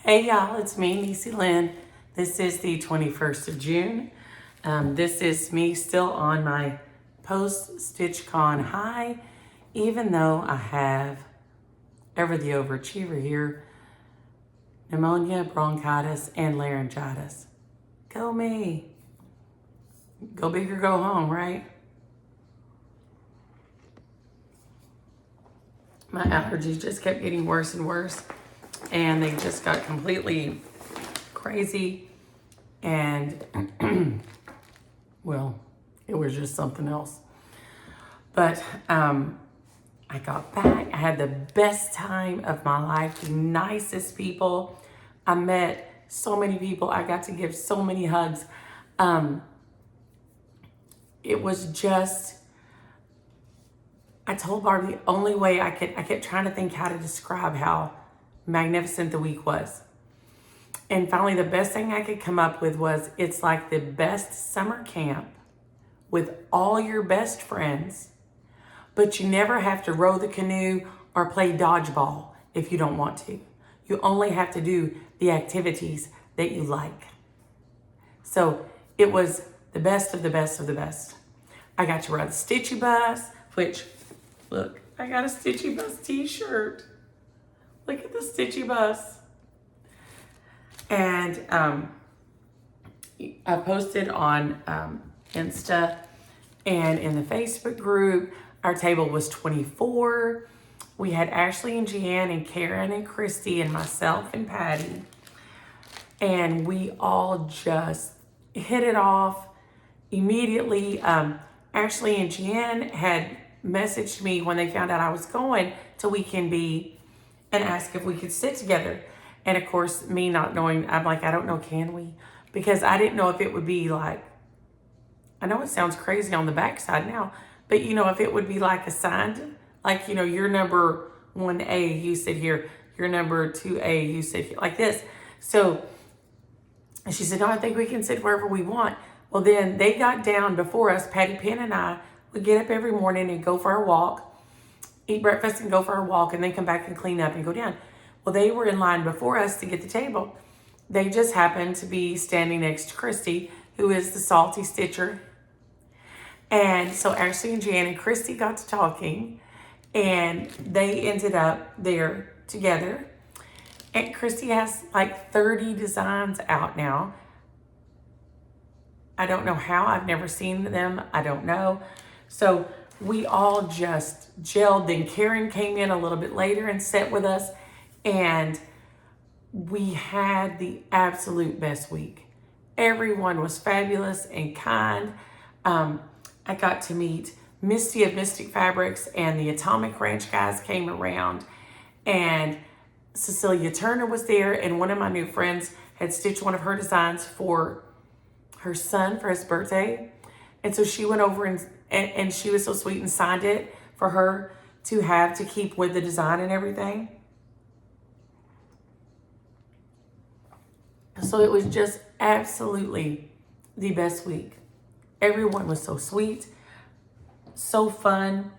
Hey y'all, it's me, Niecy Lynn. This is the 21st of June. This is me still on my post-stitch con high, even though I have ever the overachiever here, pneumonia, bronchitis, and laryngitis. Go me. Go big or go home, right? My allergies just kept getting worse and worse, and they just got completely crazy, and well, it was just something else. But I got back. I had the best time of my life, the nicest people. I met so many people. I got to give so many hugs. It was just, I told Barb the only way I kept trying to think how to describe how magnificent the week was. And finally, the best thing I could come up with was, it's like the best summer camp with all your best friends, but you never have to row the canoe or play dodgeball if you don't want to. You only have to do the activities that you like. So it was the best of the best of the best. I got to ride the Stitchy Bus, which, look, I got a Stitchy Bus t-shirt. Look at the Stitchy Bus. And I posted on Insta and in the Facebook group. Our table was 24. We had Ashley and Jeanne and Karen and Christy and myself and Patty. And we all just hit it off immediately. Ashley and Jeanne had messaged me when they found out I was going to Weekend Bee and asked if we could sit together. And of course, me not knowing, I'm like, I don't know, can we? Because I didn't know if it would be like, I know it sounds crazy on the backside now, but you know, if it would be like assigned, like, you know, your number 1A, you sit here, your number 2A, you sit here, like this. So she said, no, I think we can sit wherever we want. Well, then they got down before us. Patty Penn and I would get up every morning and go for our walk, eat breakfast and go for our walk, and then come back and clean up and go down. Well, they were in line before us to get the table. They just happened to be standing next to Christy, who is the salty stitcher. And so Ashley and Jan and Christy got to talking, and they ended up there together. And Christy has like 30 designs out now. I don't know how. I've never seen them. I don't know. So we all just gelled. Then Karen came in a little bit later and sat with us. And we had the absolute best week. Everyone was fabulous and kind. I got to meet Misty of Mystic Fabrics, and the Atomic Ranch guys came around, and Cecilia Turner was there, and one of my new friends had stitched one of her designs for her son for his birthday. And so she went over and she was so sweet and signed it for her to have to keep with the design and everything. So it was just absolutely the best week. Everyone was so sweet, so fun.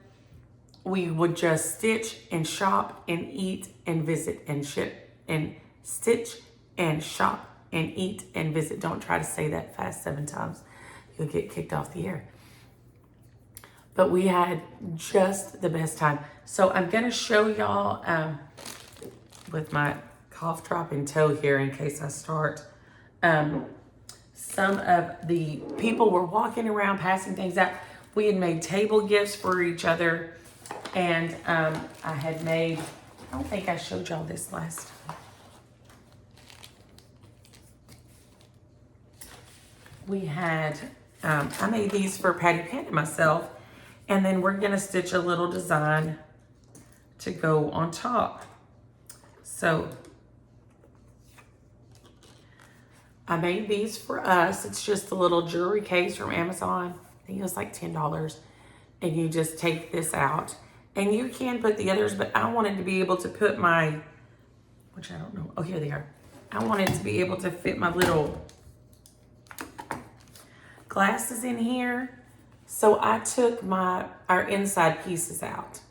We would just stitch and shop and eat and visit and ship and stitch and shop and eat and visit. Don't try to say that fast 7 times. You'll get kicked off the air. But we had just the best time. So I'm going to show y'all with my cough drop and toe here in case I start. Some of the people were walking around passing things out. We had made table gifts for each other, and I had made, I don't think I showed y'all this last time. We had, I made these for Patty Penn and myself, and then we're gonna stitch a little design to go on top. So I made these for us. It's just a little jewelry case from Amazon. I think it was like $10. And you just take this out. And you can put the others, but I wanted to be able to put my, which I don't know. Oh, here they are. I wanted to be able to fit my little glasses in here. So I took our inside pieces out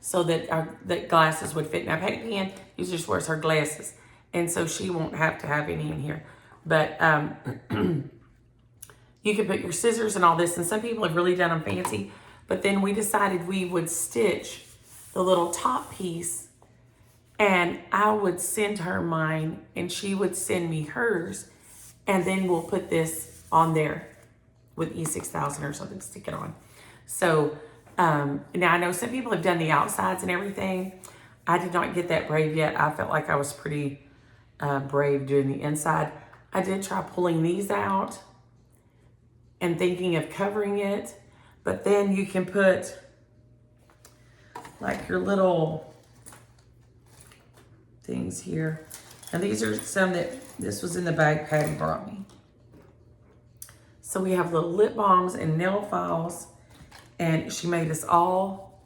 so that that glasses would fit. Now Patty Penn usually just wears her glasses. And so she won't have to have any in here. But you can put your scissors and all this. And some people have really done them fancy. But then we decided we would stitch the little top piece. And I would send her mine. And she would send me hers. And then we'll put this on there with E6000 or something, stick it on. So now I know some people have done the outsides and everything. I did not get that brave yet. I felt like I was pretty brave doing the inside. I did try pulling these out and thinking of covering it, but then you can put like your little things here. And these are some that, this was in the bag Patty brought me. So we have little lip balms and nail files, and she made us all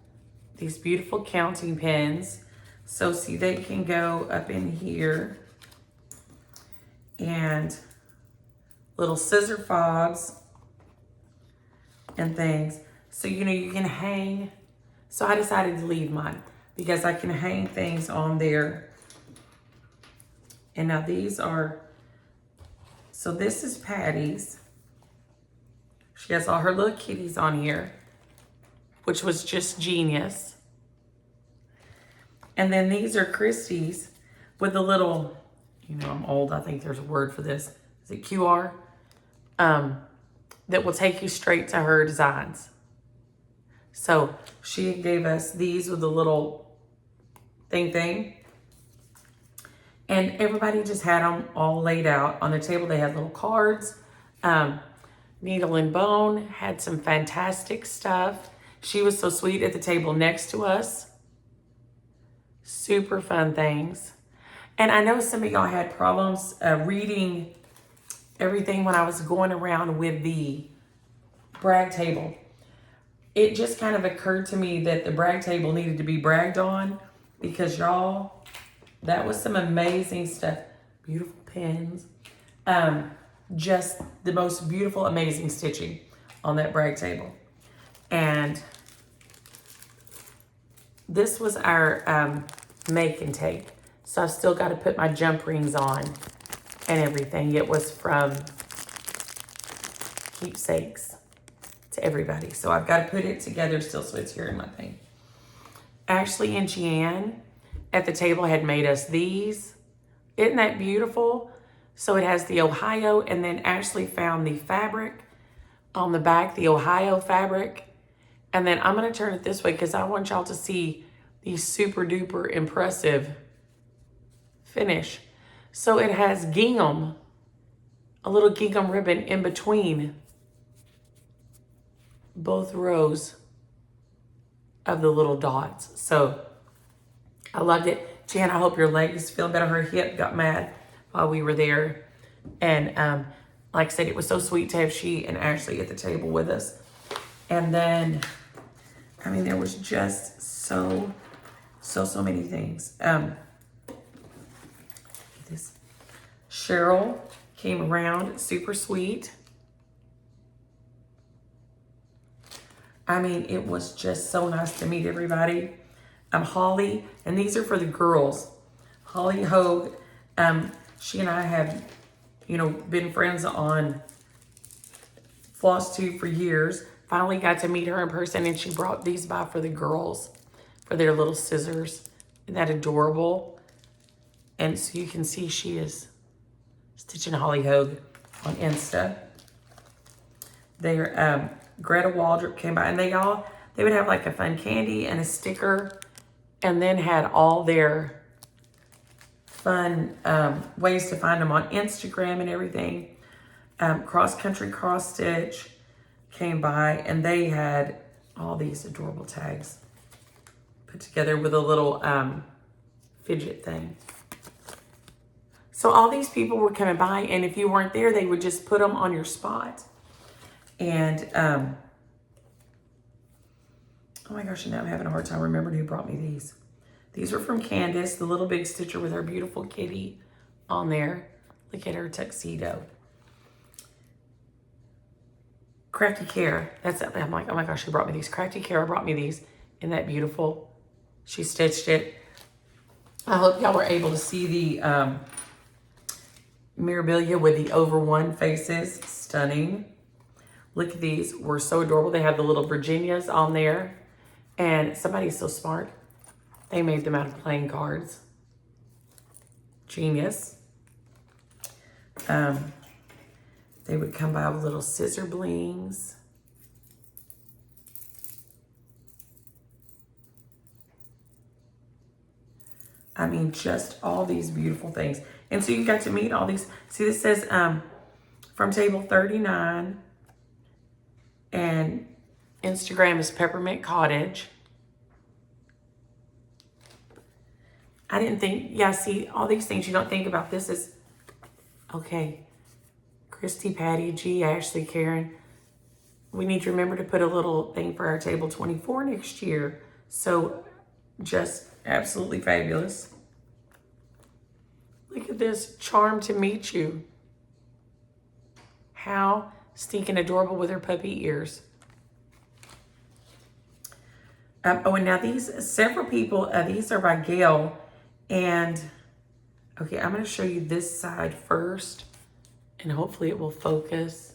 these beautiful counting pens. So see, they can go up in here, and little scissor fobs and things. So, you know, you can hang. So I decided to leave mine because I can hang things on there. And now these are, so this is Patty's. She has all her little kitties on here, which was just genius. And then these are Christy's with the little, you know, I'm old, I think there's a word for this. Is it QR? That will take you straight to her designs. So she gave us these with the little thing. And everybody just had them all laid out on the table. They had little cards. Needle and Bone had some fantastic stuff. She was so sweet at the table next to us. Super fun things. And I know some of y'all had problems reading everything when I was going around with the brag table. It just kind of occurred to me that the brag table needed to be bragged on, because y'all, that was some amazing stuff. Beautiful pens. Just the most beautiful, amazing stitching on that brag table. And this was our make and take. So I've still got to put my jump rings on and everything. It was from keepsakes to everybody. So I've got to put it together still so it's here in my thing. Ashley and Jeanne at the table had made us these. Isn't that beautiful? So it has the Ohio, and then Ashley found the fabric on the back, the Ohio fabric. And then I'm going to turn it this way because I want y'all to see the super duper impressive finish. So it has gingham, a little gingham ribbon in between both rows of the little dots. So I loved it. Jan, I hope your leg is feeling better. Her hip got mad while we were there. And like I said, it was so sweet to have she and Ashley at the table with us. And then, I mean, there was just so many things. This Cheryl came around, super sweet. I mean, it was just so nice to meet everybody. Holly, and these are for the girls. Holly Hogue, she and I have, you know, been friends on Flosstube for years. Finally got to meet her in person, and she brought these by for the girls for their little scissors. Isn't that adorable? And so you can see she is stitching Holly Hogue on Insta. Their Greta Waldrop came by, and they would have like a fun candy and a sticker, and then had all their fun ways to find them on Instagram and everything. Cross Country Cross Stitch came by, and they had all these adorable tags put together with a little fidget thing. So all these people were coming by, and if you weren't there, they would just put them on your spot. And oh my gosh, now I'm having a hard time remembering who brought me these. These were from Candace, the little big stitcher with her beautiful kitty on there. Look at her tuxedo. Crafty Care. That's it. I'm like, oh my gosh, she brought me these. Crafty Care brought me these. Isn't that beautiful? She stitched it. I hope y'all were able to see the memorabilia with the over one faces. Stunning. Look at these. We're so adorable. They have the little Virginias on there. And somebody's so smart. They made them out of playing cards. Genius. They would come by with little scissor blings. I mean, just all these beautiful things. And so you got to meet all these. See, this says from table 39. And Instagram is Peppermint Cottage. I didn't think, yeah, see, all these things you don't think about. This is, okay, Christy, Patty, G, Ashley, Karen. We need to remember to put a little thing for our table 24 next year. So just absolutely fabulous. Look at this, charmed to meet you. How stinking adorable with her puppy ears. Oh, and now these, several people, these are by Gail. And, okay, I'm going to show you this side first. And hopefully it will focus.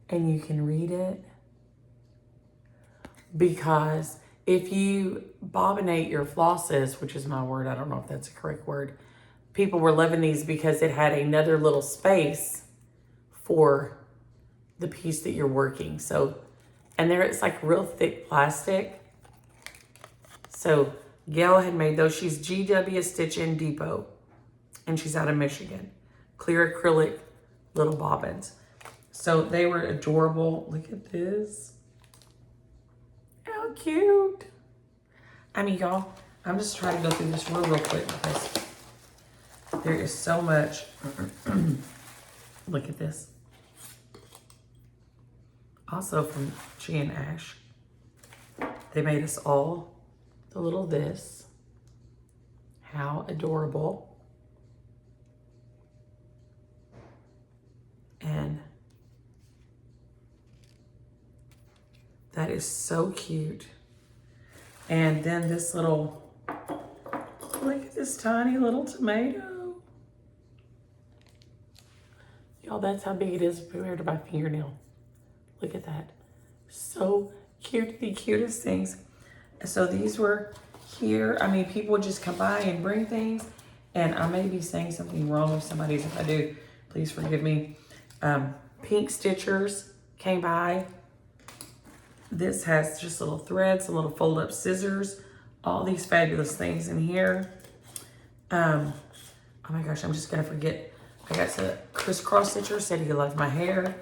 And you can read it. Because if you bobbinate your flosses, which is my word, I don't know if that's a correct word. People were loving these because it had another little space for the piece that you're working. So, and there it's like real thick plastic. So Gail had made those. She's GW Stitch-In Depot, and she's out of Michigan. Clear acrylic little bobbins. So they were adorable. Look at this. How cute. I mean, y'all, I'm just trying to go through this real quick because there is so much. Look at this. Also from G and Ash. They made us all the little this. How adorable. And that is so cute. And then this little, look at this tiny little tomato. Y'all, that's how big it is compared to my fingernail. Look at that. So cute, the cutest things. So these were here. I mean, people would just come by and bring things. And I may be saying something wrong with somebody's. If I do, please forgive me. Pink Stitchers came by. This has just little threads, some little fold-up scissors. All these fabulous things in here. Oh my gosh, I'm just going to forget. I got the crisscross stitcher, said he loved my hair.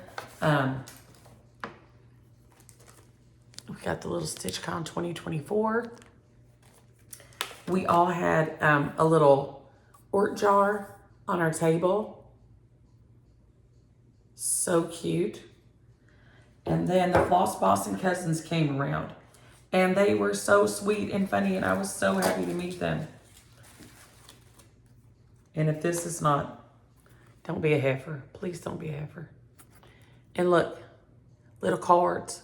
We got the little StitchCon 2024. We all had a little ort jar on our table. So cute. And then the Floss Boss and Cousins came around. And they were so sweet and funny, and I was so happy to meet them. And if this is not, don't be a heifer. Please don't be a heifer. And look, little cards.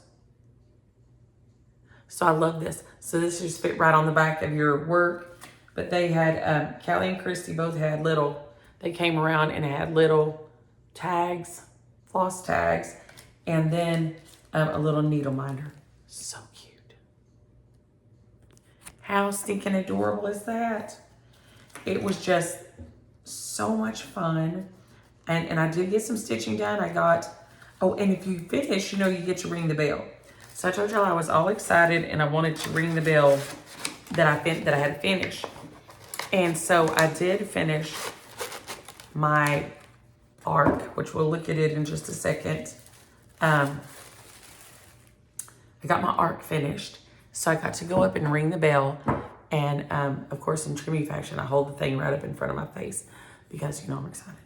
So I love this. So this just fit right on the back of your work. But they had, Callie and Christy both had little, they came around and had little tags, floss tags, and then a little needle minder. So cute. How stinking adorable is that? It was just so much fun. And I did get some stitching done. I got, oh, and if you finish, you know, you get to ring the bell. So I told y'all I was all excited and I wanted to ring the bell that I had to finish. And so I did finish my arc, which we'll look at it in just a second. I got my arc finished. So I got to go up and ring the bell. And of course, in Trimmy fashion, I hold the thing right up in front of my face because, you know, I'm excited.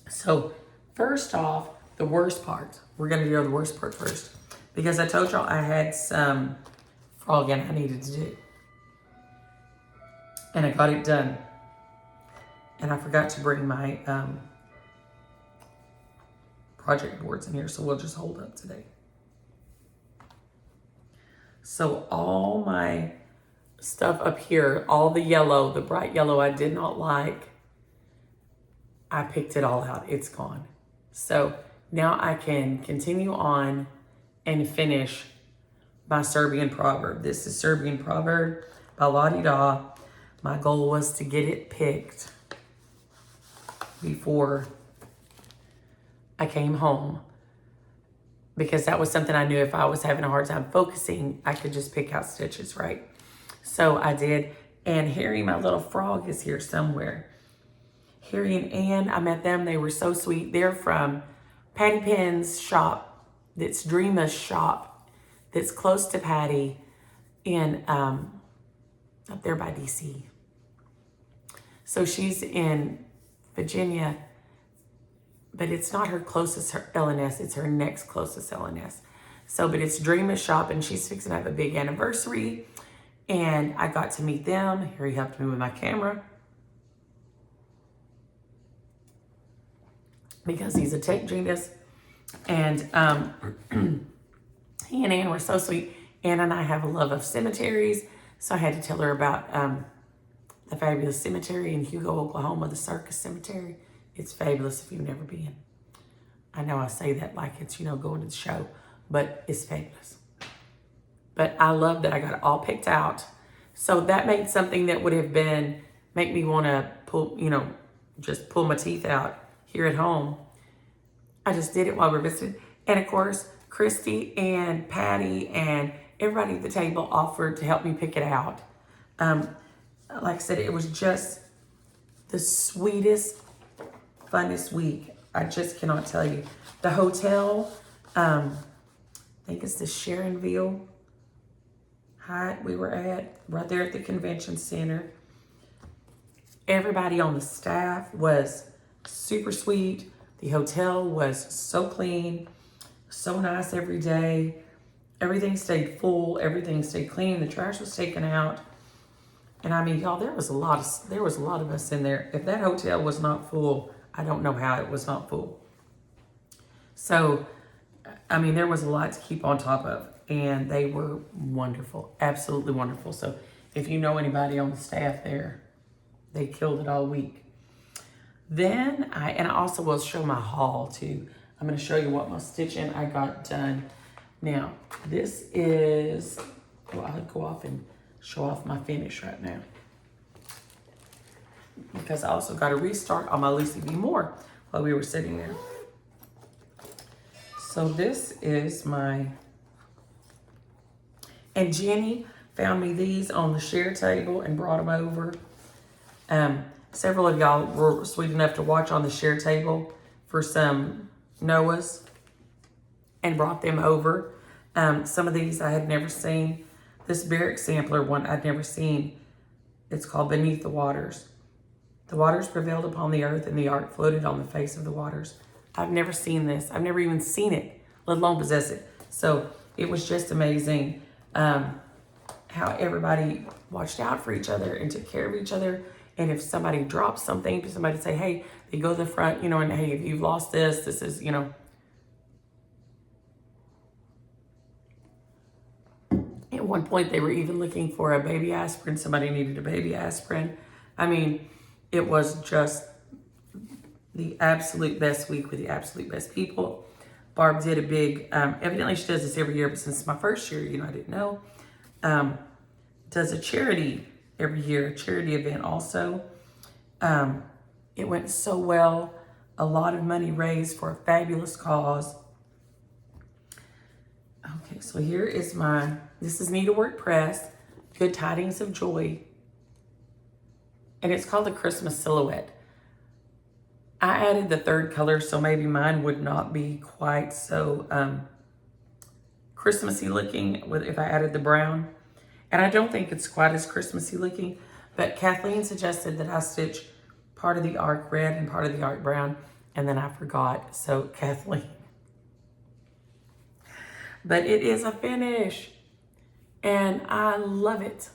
So first off, the worst part. We're going to do the worst part first. Because I told y'all I had some frogging I needed to do. And I got it done. And I forgot to bring my project boards in here, so we'll just hold up today. So all my stuff up here, all the yellow, the bright yellow I did not like, I picked it all out. It's gone. So now I can continue on and finish my Serbian Proverb. This is Serbian Proverb by La D. My goal was to get it picked before I came home, because that was something I knew if I was having a hard time focusing, I could just pick out stitches, right? So I did. And Harry, my little frog, is here somewhere. Harry and Ann, I met them. They were so sweet. They're from Patty Penn's shop. That's Dreama's shop. That's close to Patty in up there by DC. So she's in Virginia, but it's not her closest LNS. It's her next closest LNS. So, but it's Dreama's shop, and she's fixing to have a big anniversary. And I got to meet them. Harry helped me with my camera because he's a tech genius. And he and Ann were so sweet. Ann and I have a love of cemeteries. So I had to tell her about the fabulous cemetery in Hugo, Oklahoma, the Circus Cemetery. It's fabulous if you've never been. I know I say that like it's, you know, going to the show, but it's fabulous. But I love that I got it all picked out. So that made something that would have been, make me want to pull, you know, just pull my teeth out here at home. I just did it while we were visiting. And of course, Christy and Patty and everybody at the table offered to help me pick it out. Like I said, it was just the sweetest, funnest week. I just cannot tell you. The hotel, I think it's the Sharonville Hyatt we were at, right there at the convention center. Everybody on the staff was super sweet. The hotel was so clean, so nice every day. Everything stayed full, everything stayed clean. The trash was taken out. And I mean, y'all, there was a lot of us in there. If that hotel was not full, I don't know how it was not full. So, I mean, there was a lot to keep on top of, and they were wonderful, absolutely wonderful. So if you know anybody on the staff there, they killed it all week. Then I also will show my haul too. I'm going to show you what my stitching I got done. Now, this is, well, I'll go off and show off my finish right now, because I also got a restart on my Lucy B. Moore while we were sitting there. So this is my, and Jenny found me these on the share table and brought them over. Several of y'all were sweet enough to watch on the share table for some Noahs and brought them over. Some of these I had never seen. This Barrack sampler one I'd never seen. It's called Beneath the Waters. The waters prevailed upon the earth, and the ark floated on the face of the waters. I've never seen this. I've never even seen it, let alone possess it. So it was just amazing how everybody watched out for each other and took care of each other. And if somebody dropped something, somebody say, hey, they go to the front, you know, and hey, if you've lost this, this is, you know. At one point, they were even looking for a baby aspirin. Somebody needed a baby aspirin. I mean, it was just the absolute best week with the absolute best people. Barb did a big, evidently she does this every year, but since it's my first year, you know, I didn't know. Does a charity every year, a charity event also. It went so well. A lot of money raised for a fabulous cause. Okay, so here is this is Needlework Press, Good Tidings of Joy. And it's called the Christmas Silhouette. I added the third color, so maybe mine would not be quite so Christmassy looking if I added the brown. And I don't think it's quite as Christmassy looking, but Kathleen suggested that I stitch part of the arc red and part of the arc brown, and then I forgot, so Kathleen. But it is a finish, and I love it.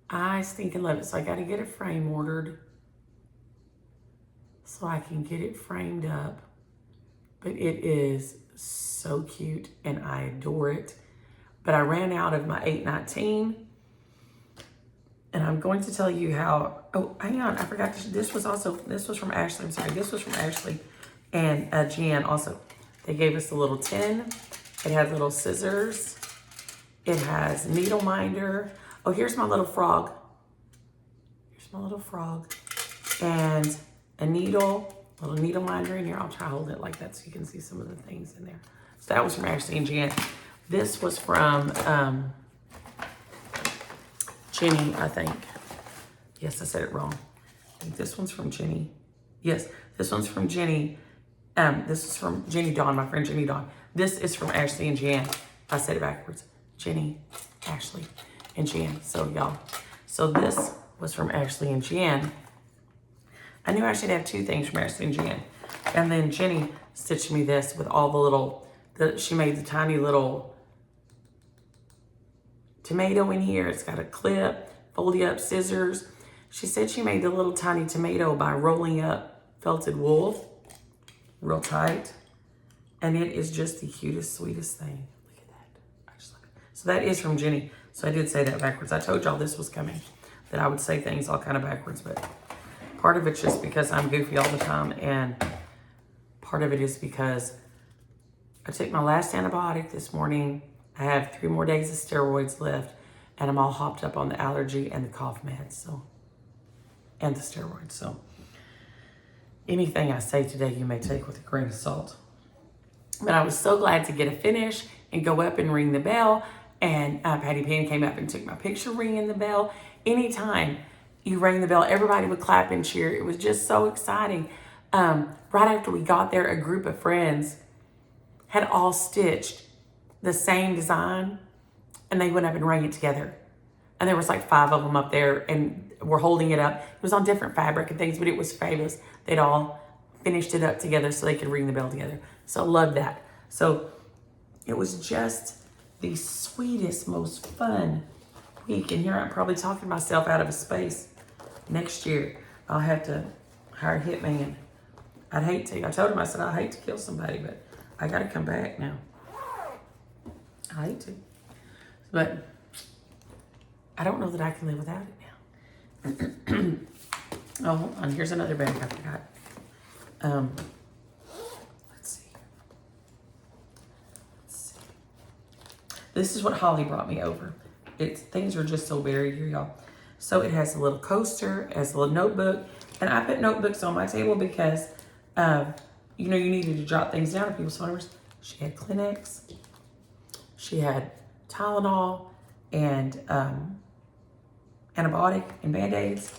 I stinking love it. So I got to get a frame ordered so I can get it framed up. But it is so cute, and I adore it. but I ran out of my 819. And I'm going to tell you how, oh, hang on, I forgot, this was from Ashley, I'm sorry, this was from Ashley and Jan also. They gave us a little tin. It has little scissors. It has needle minder. Oh, here's my little frog. Here's my little frog. And a needle, little needle minder in here. I'll try to hold it like that so you can see some of the things in there. So that was from Ashley and Jan. This was from Jenny, I think. Yes, I said it wrong. I think this one's from Jenny. Yes, this one's from Jenny. This is from Jenny Dawn, my friend Jenny Dawn. This is from Ashley and Jan. I said it backwards. Jenny, Ashley, and Jan. So y'all. So this was from Ashley and Jan. I knew I should have two things from Ashley and Jan. And then Jenny stitched me this with all the little, she made the tiny little tomato in here. It's got a clip, folded up scissors. She said she made the little tiny tomato by rolling up felted wool real tight. And it is just the cutest, sweetest thing. Look at that. I just love it. So that is from Jenny. So I did say that backwards. I told y'all this was coming, that I would say things all kind of backwards, but part of it's just because I'm goofy all the time, and part of it is because I took my last antibiotic this morning. I have 3 more days of steroids left, and I'm all hopped up on the allergy and the cough meds, so, and the steroids. So anything I say today, you may take with a grain of salt. But I was so glad to get a finish and go up and ring the bell. And Patty Pan came up and took my picture ringing the bell. Anytime you rang the bell, everybody would clap and cheer. It was just so exciting. Right after we got there, a group of friends had all stitched the same design, and they went up and rang it together. And there was like 5 of them up there, and we're holding it up. It was on different fabric and things, but it was fabulous. They'd all finished it up together so they could ring the bell together. So I loved that. So it was just the sweetest, most fun week. And here I'm probably talking myself out of a space. Next year, I'll have to hire a hitman. I'd hate to. I told him, I said, I hate to kill somebody, but I got to come back now. I hate to. But I don't know that I can live without it now. Oh, hold on. Here's another bag I forgot. Let's see. This is what Holly brought me over. Things are just so buried here, y'all. So it has a little coaster, it has a little notebook, and I put notebooks on my table because, you know, you needed to jot things down in people's phone numbers. She had Kleenex, she had Tylenol, and antibiotic and Band-Aids,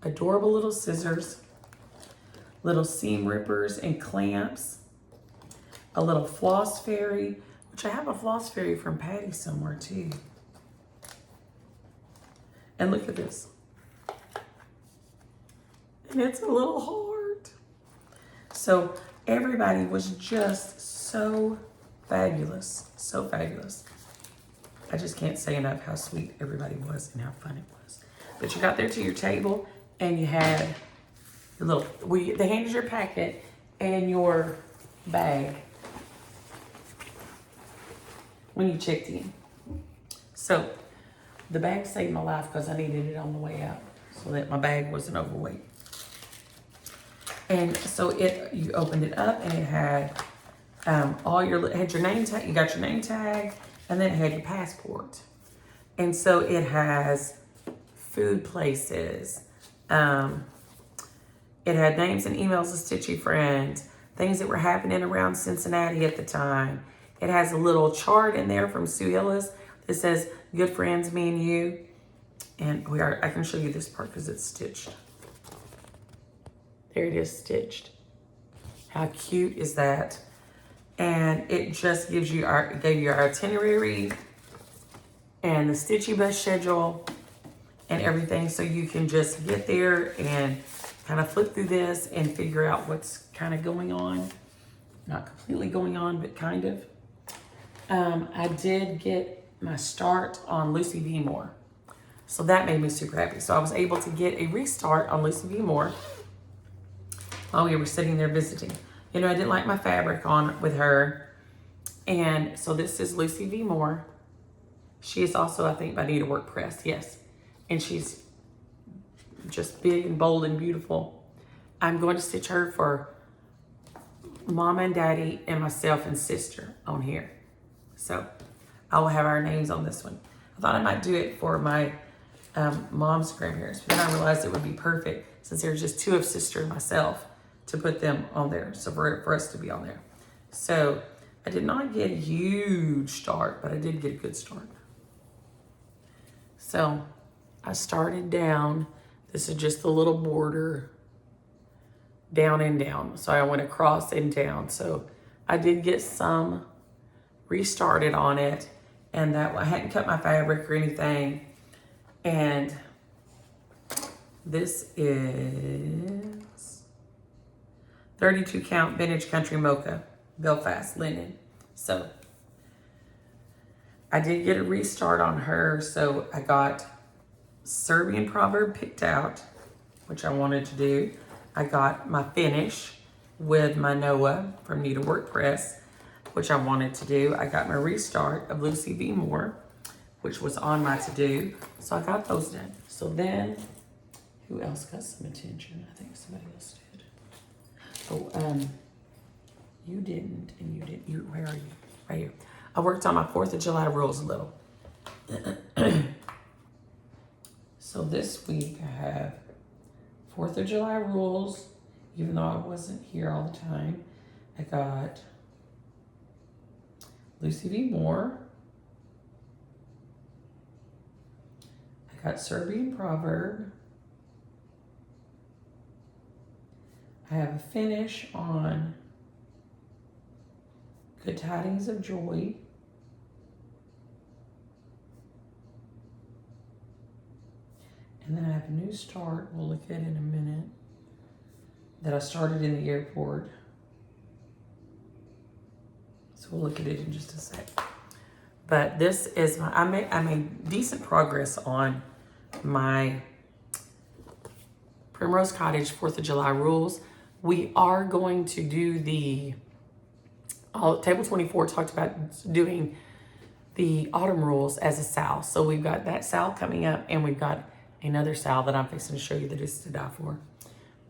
adorable little scissors, little seam rippers and clamps, a little floss fairy, which I have a floss fairy from Patty somewhere too. And look at this. And it's a little heart. So everybody was just so fabulous, so fabulous. I just can't say enough how sweet everybody was and how fun it was. But you got there to your table and you had your little, they handed your packet and your bag when you checked in. So the bag saved my life because I needed it on the way out so that my bag wasn't overweight. And so you opened it up and it had it had your name tag, you got your name tag, and then it had your passport. And so it has food places. It had names and emails of Stitchy friends, things that were happening around Cincinnati at the time. It has a little chart in there from Sue Hillis that says, good friends, me and you. And I can show you this part because it's stitched. There it is, stitched. How cute is that? And it just gives you gave you our itinerary and the Stitchy Bus schedule and everything, so you can just get there and kind of flip through this and figure out what's kind of going on. Not completely going on, but kind of. I did get my start on Lucy V. Moore. So that made me super happy. So I was able to get a restart on Lucy V. Moore while we were sitting there visiting. You know, I didn't like my fabric on with her. And so this is Lucy V. Moore. She is also, I think, by Needlework Press, yes. And she's just big and bold and beautiful. I'm going to stitch her for Mama and Daddy and myself and sister on here. So I will have our names on this one. I thought I might do it for my mom's grandparents, but then I realized it would be perfect since there's just 2 of sister and myself to put them on there. So for us to be on there. So I did not get a huge start, but I did get a good start. So I started down. This is just the little border, down and down. So I went across and down. So I did get some restarted on it, and that I hadn't cut my fabric or anything. And this is 32 count vintage country mocha Belfast linen. So I did get a restart on her. So I got Serbian Proverb picked out, which I wanted to do. I got my finish with my Noah from Needlework Press, which I wanted to do. I got my restart of Lucy V. Moore, which was on my to-do. So I got those done. So then, who else got some attention? I think somebody else did. Oh, you didn't, and you didn't. Where are you? Right here. I worked on my 4th of July rules a little. So this week I have 4th of July rules, even though I wasn't here all the time. I got Lucy V. Moore. I got Serbian Proverb. I have a finish on Good Tidings of Joy. And then I have a new start, we'll look at in a minute, that I started in the airport. So we'll look at it in just a sec. But this is I made decent progress on my Primrose Cottage 4th of July rules. We are going to do table 24 talked about doing the autumn rules as a SAL. So we've got that SAL coming up, and we've got another SAL that I'm fixing to show you that is to die for.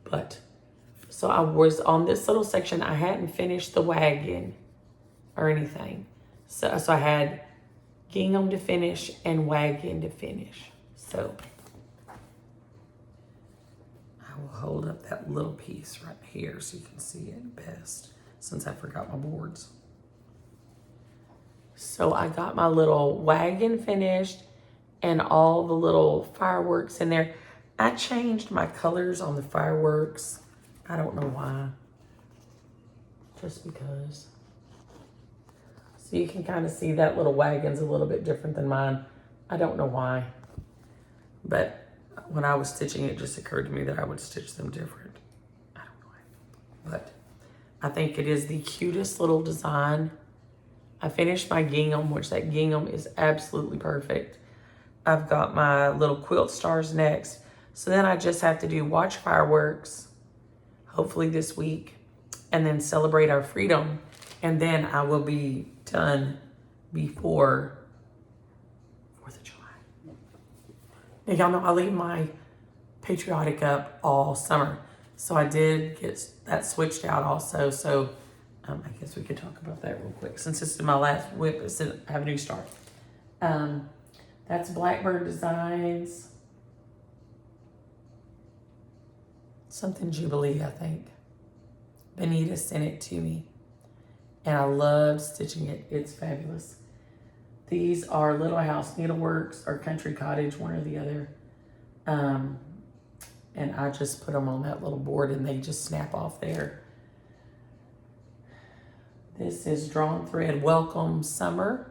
But, so I was on this little section. I hadn't finished the wagon or anything. So I had gingham to finish and wagon to finish. So I will hold up that little piece right here so you can see it best, since I forgot my boards. So I got my little wagon finished and all the little fireworks in there. I changed my colors on the fireworks. I don't know why. Just because. So you can kind of see that little wagon's a little bit different than mine. I don't know why. But when I was stitching, it just occurred to me that I would stitch them different. I don't know why. But I think it is the cutest little design. I finished my gingham, which that gingham is absolutely perfect. I've got my little quilt stars next. So then I just have to do watch fireworks, hopefully this week, and then celebrate our freedom. And then I will be done before 4th of July. Now, y'all know I leave my patriotic up all summer. So I did get that switched out also. So I guess we could talk about that real quick. Since this is my last whip, it's I have a new start. That's Blackbird Designs. Something Jubilee, I think. Benita sent it to me. And I love stitching it. It's fabulous. These are Little House Needleworks or Country Cottage, one or the other. And I just put them on that little board and they just snap off there. This is Drawn Thread Welcome Summer,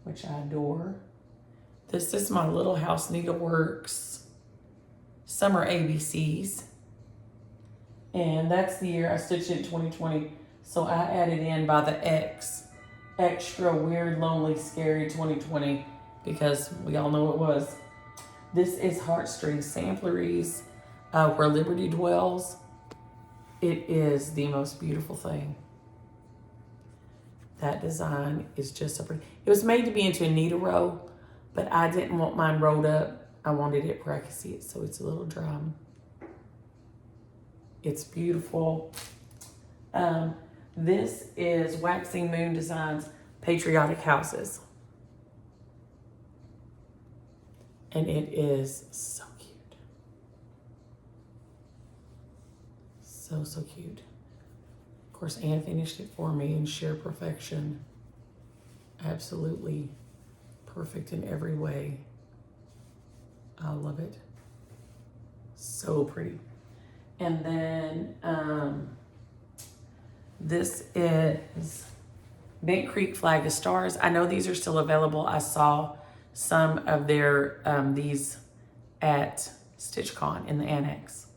which I adore. This is my Little House Needleworks Summer ABCs. And that's the year I stitched it in 2020. So I added in by the X, extra weird, lonely, scary 2020, because we all know it was. This is Heartstring Sampleries, Where Liberty Dwells. It is the most beautiful thing. That design is just so pretty. It was made to be into a needle row, but I didn't want mine rolled up. I wanted it where I could see it, so it's a little drum. It's beautiful. This is Waxing Moon Designs Patriotic Houses. And it is so cute. So, so cute. Of course, Anne finished it for me in sheer perfection. Absolutely perfect in every way. I love it. So pretty. And then this is Bent Creek Flag of Stars. I know these are still available. I saw some of their these at StitchCon in the annex.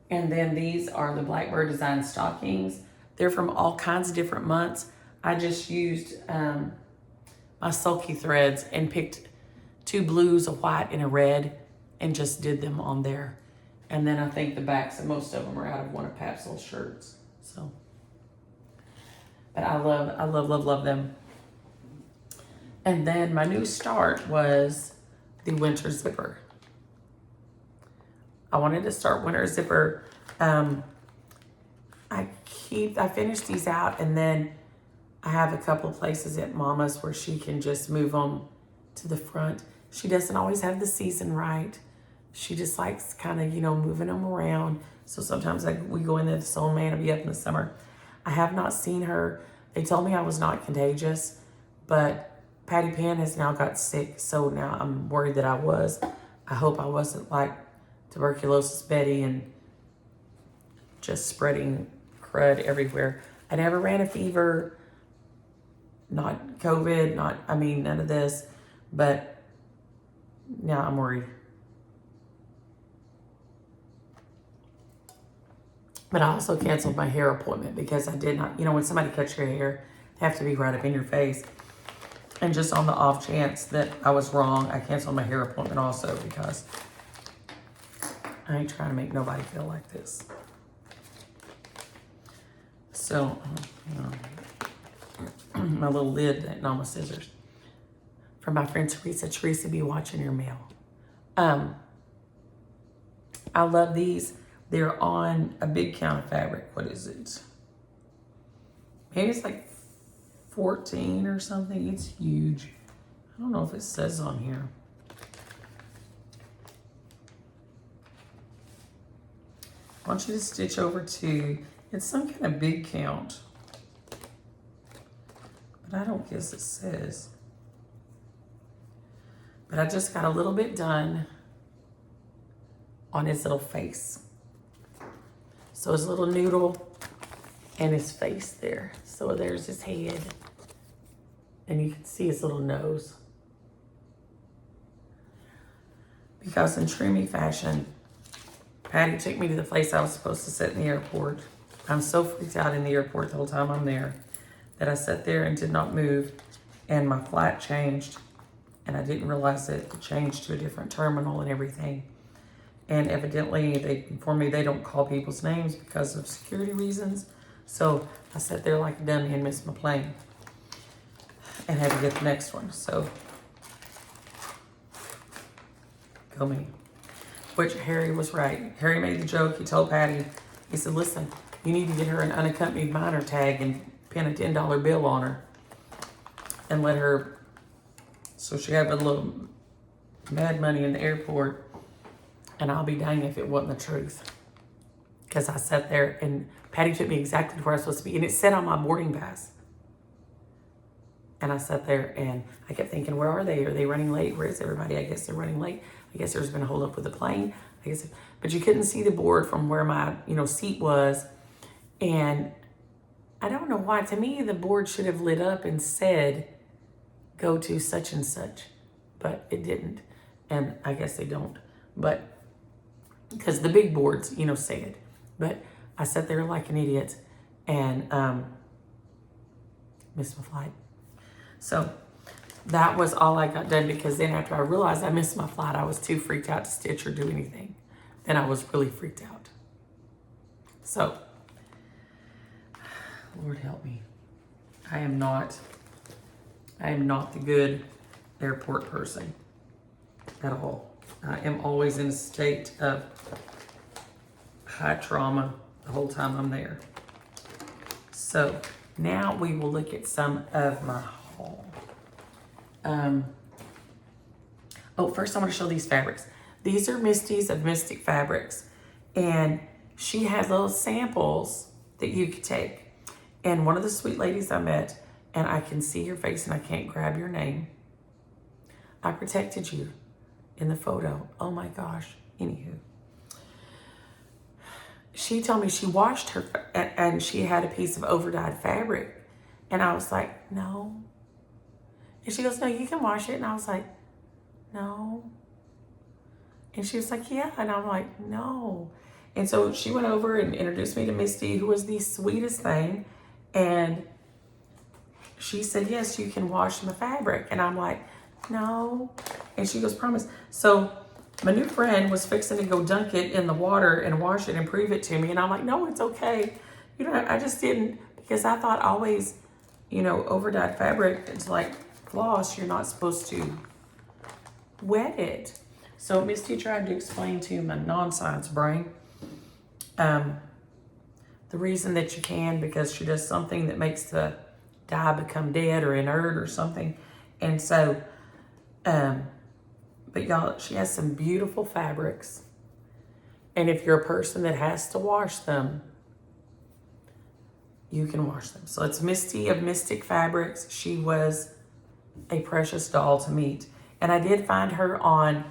And then these are the Blackbird Design stockings. They're from all kinds of different months. I just used my sulky threads and picked 2 blues, a white, and a red, and just did them on there. And then I think the backs of most of them are out of one of Pap's little shirts. So, but I love them. And then my new start was the winter zipper. I wanted to start winter zipper. I finished these out, and then I have a couple of places at Mama's where she can just move them to the front. She doesn't always have the season right. She just likes kind of, moving them around. So sometimes we go in there, the Soul Man will be up in the summer. I have not seen her. They told me I was not contagious, but Patty Pan has now got sick, so now I'm worried that I was. I hope I wasn't like tuberculosis Betty and just spreading crud everywhere. I never ran a fever, not COVID, none of this, but now I'm worried. But I also canceled my hair appointment because I did not, when somebody cuts your hair, they have to be right up in your face. And just on the off chance that I was wrong, I canceled my hair appointment also because I ain't trying to make nobody feel like this. So, my little lid and all my scissors. From my friend Teresa. Teresa, be watching your mail. I love these. They're on a big count of fabric. What is it? Maybe it's like 14 or something. It's huge. I don't know if it says on here. I want you to stitch over to, it's some kind of big count. But I don't guess it says. But I just got a little bit done on his little face. So his little noodle and his face there. So there's his head. And you can see his little nose. Because in Trimmy fashion, Patty took me to the place I was supposed to sit in the airport. I'm so freaked out in the airport the whole time I'm there that I sat there and did not move, and my flight changed, and I didn't realize that it changed to a different terminal and everything. And evidently, they informed me they don't call people's names because of security reasons. So I sat there like a dummy and missed my plane and had to get the next one. So, go me. Which Harry was right. Harry made the joke. He told Patty, he said, listen, you need to get her an unaccompanied minor tag and pin a $10 bill on her and let her, so she have a little mad money in the airport. And I'll be dang if it wasn't the truth. Because I sat there and Patty took me exactly to where I was supposed to be. And it said on my boarding pass. And I sat there and I kept thinking, where are they? Are they running late? Where is everybody? I guess they're running late. I guess there's been a hold up with the plane. I guess, but you couldn't see the board from where my seat was. And I don't know why. To me, the board should have lit up and said, go to such and such. But it didn't. And I guess they don't. But because the big boards, say it. But I sat there like an idiot and missed my flight. So that was all I got done, because then after I realized I missed my flight, I was too freaked out to stitch or do anything. Then I was really freaked out. So, Lord help me. I am not the good airport person at all. I am always in a state of high trauma the whole time I'm there. So now we will look at some of my haul. First I want to show these fabrics. These are Misty's of Mystic Fabrics, and she has little samples that you could take. And one of the sweet ladies I met, and I can see your face and I can't grab your name. I protected you in the photo. Oh my gosh. Anywho. She told me she washed her, and she had a piece of overdyed fabric. And I was like, no. And she goes, no, you can wash it. And I was like, no. And she was like, yeah. And I'm like, no. And so she went over and introduced me to Misty, who was the sweetest thing. And she said, yes, you can wash my fabric. And I'm like, no. And she goes, promise. So my new friend was fixing to go dunk it in the water and wash it and prove it to me. And I'm like, no, it's okay. You know, I just didn't, because I thought always, you know, overdyed fabric, it's like floss, you're not supposed to wet it. So Misty tried to explain to my non-science brain the reason that you can, because she does something that makes the dye become dead or inert or something. And so, but y'all, she has some beautiful fabrics. And if you're a person that has to wash them, you can wash them. So it's Misty of Mystic Fabrics. She was a precious doll to meet. And I did find her on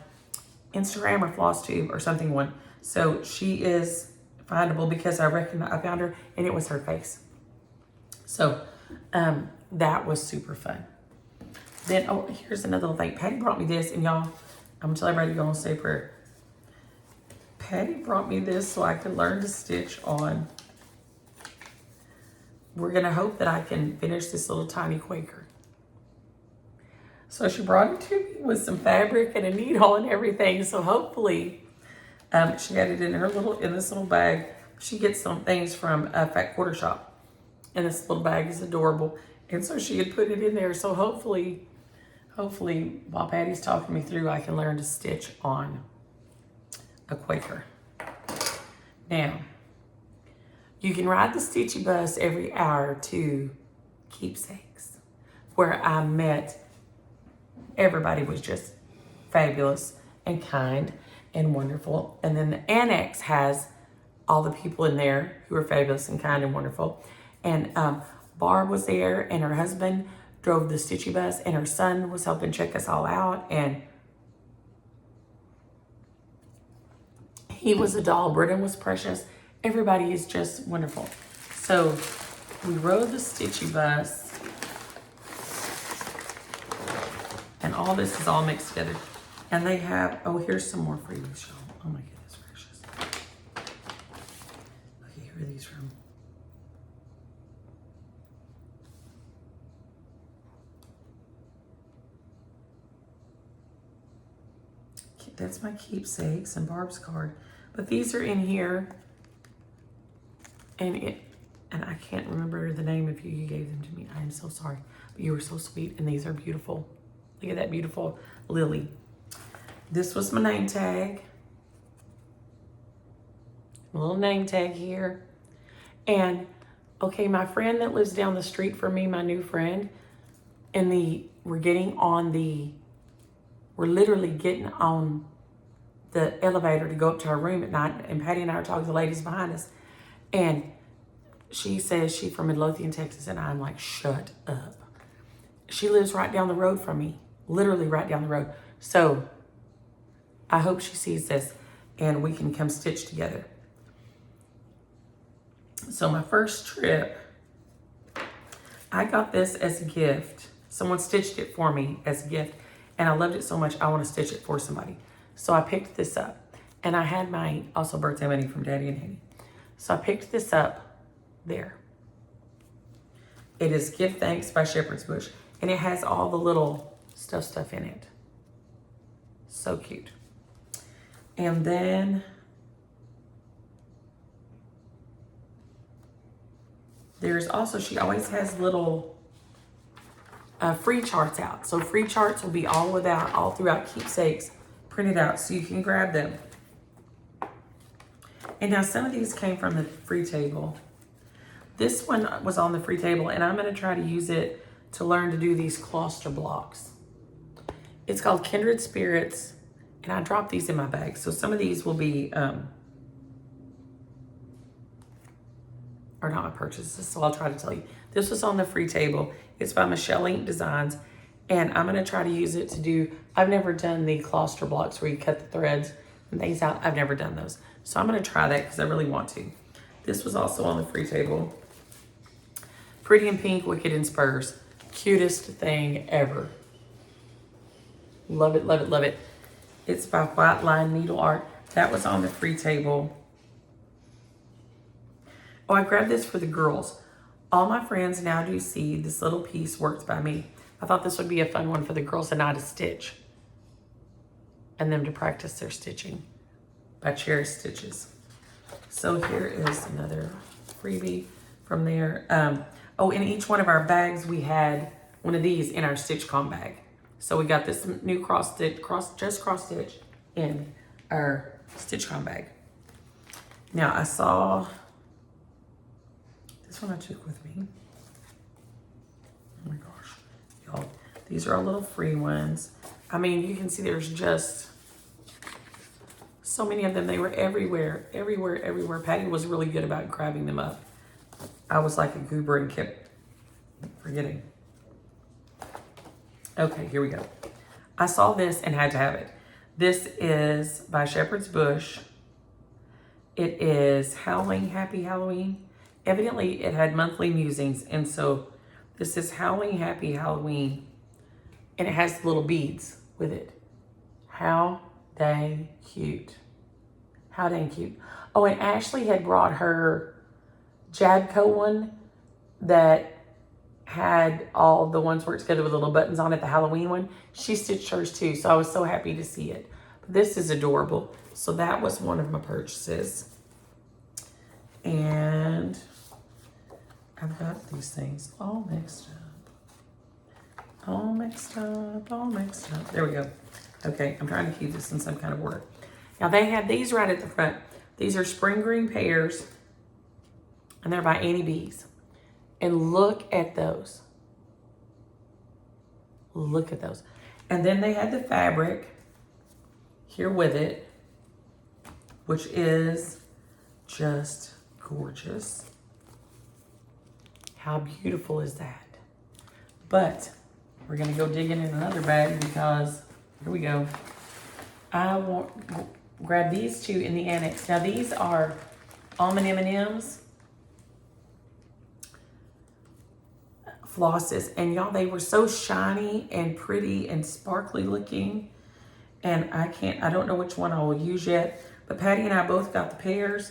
Instagram or Flosstube or something one. So she is findable because I found her and it was her face. So that was super fun. Then, oh, here's another little thing. Patty brought me this, and y'all, I'm gonna tell everybody to go and say a prayer. Patty brought me this so I could learn to stitch on. We're gonna hope that I can finish this little tiny Quaker. So she brought it to me with some fabric and a needle and everything. So hopefully, she had it in this little bag. She gets some things from a Fat Quarter Shop, and this little bag is adorable. And so she had put it in there. So hopefully, while Patty's talking me through, I can learn to stitch on a Quaker. Now, you can ride the Stitchy bus every hour to Keepsakes, where I met. Everybody was just fabulous and kind and wonderful. And then the annex has all the people in there who are fabulous and kind and wonderful. And Barb was there, and her husband drove the Stitchy bus, and her son was helping check us all out. And he was a doll. Britain was precious. Everybody is just wonderful. So we rode the Stitchy bus. And all this is all mixed together. And they have, oh, here's some more for you, Sean. Oh my goodness gracious. Okay, here are these from. That's my keepsakes and Barb's card. But these are in here. And I can't remember the name of you gave them to me. I am so sorry. But you were so sweet, and these are beautiful. Look at that beautiful lily. This was my name tag. A little name tag here. And, okay, my friend that lives down the street from me, my new friend, we're literally getting on the elevator to go up to her room at night, and Patty and I are talking to the ladies behind us. And she says she's from Midlothian, Texas, and I'm like, shut up. She lives right down the road from me. Literally right down the road. So I hope she sees this and we can come stitch together. So my first trip, I got this as a gift. Someone stitched it for me as a gift, and I loved it so much I want to stitch it for somebody. So I picked this up, and I had my also birthday money from Daddy and Henny. So I picked this up there. It is Give Thanks by Shepherd's Bush, and it has all the little stuff in it. So cute. And then there's also, she always has little free charts out. So free charts will be all throughout keepsakes printed out so you can grab them. And now some of these came from the free table. This one was on the free table, and I'm going to try to use it to learn to do these cluster blocks. It's called Kindred Spirits, and I dropped these in my bag. So some of these will be, or not my purchases, so I'll try to tell you. This was on the free table. It's by Michelle Ink Designs, and I'm going to try to use it to do, I've never done the cluster blocks where you cut the threads and things out. I've never done those. So I'm going to try that because I really want to. This was also on the free table. Pretty in Pink, Wicked in Spurs. Cutest thing ever. Love it, love it, love it. It's by White Line Needle Art. That was on the free table. Oh, I grabbed this for the girls. All my friends now do see this little piece worked by me. I thought this would be a fun one for the girls and I to stitch. And them to practice their stitching by Cherry Stitches. So here is another freebie from there. Oh, in each one of our bags, we had one of these in our Stitch Com bag. So we got this new cross stitch in our Stitch Com bag. Now I saw this one I took with me. Oh my gosh, y'all, these are our little free ones. I mean, you can see there's just so many of them. They were everywhere, everywhere, everywhere. Patty was really good about grabbing them up. I was like a goober and kept forgetting. Okay, here we go. I saw this and had to have it. This is by Shepherd's Bush. It is Howling Happy Halloween. Evidently, it had monthly musings, and so this is Howling Happy Halloween, and it has little beads with it. How dang cute. How dang cute. Oh, and Ashley had brought her Jadco one that had all the ones worked together with little buttons on it, the Halloween one. She stitched hers too, so I was so happy to see it. But this is adorable. So that was one of my purchases. And I've got these things all mixed up. All mixed up, all mixed up. There we go. Okay, I'm trying to keep this in some kind of order. Now they have these right at the front. These are Spring Green Pears, and they're by Annie B's. And look at those. Look at those. And then they had the fabric here with it, which is just gorgeous. How beautiful is that? But we're gonna go digging in another bag because, here we go. I want grab these two in the annex. Now these are almond M&Ms. Flosses, and y'all, they were so shiny and pretty and sparkly looking, and I don't know which one I will use yet, but Patty and I both got the pairs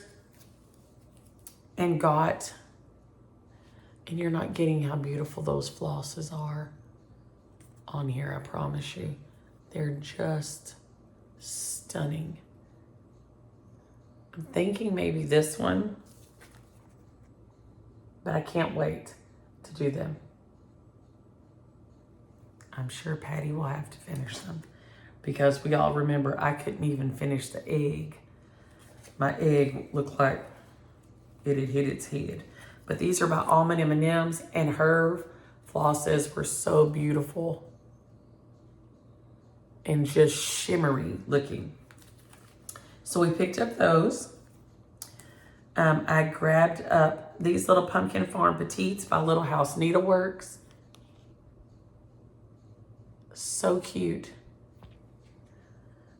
and you're not getting how beautiful those flosses are on here, I promise you. They're just stunning. I'm thinking maybe this one, but I can't wait to do them. I'm sure Patty will have to finish them because we all remember I couldn't even finish the egg. My egg looked like it had hit its head. But these are by Almond M&Ms, and her flosses were so beautiful and just shimmery looking. So we picked up those. I grabbed up these little Pumpkin Farm Petites by Little House Needleworks. So cute.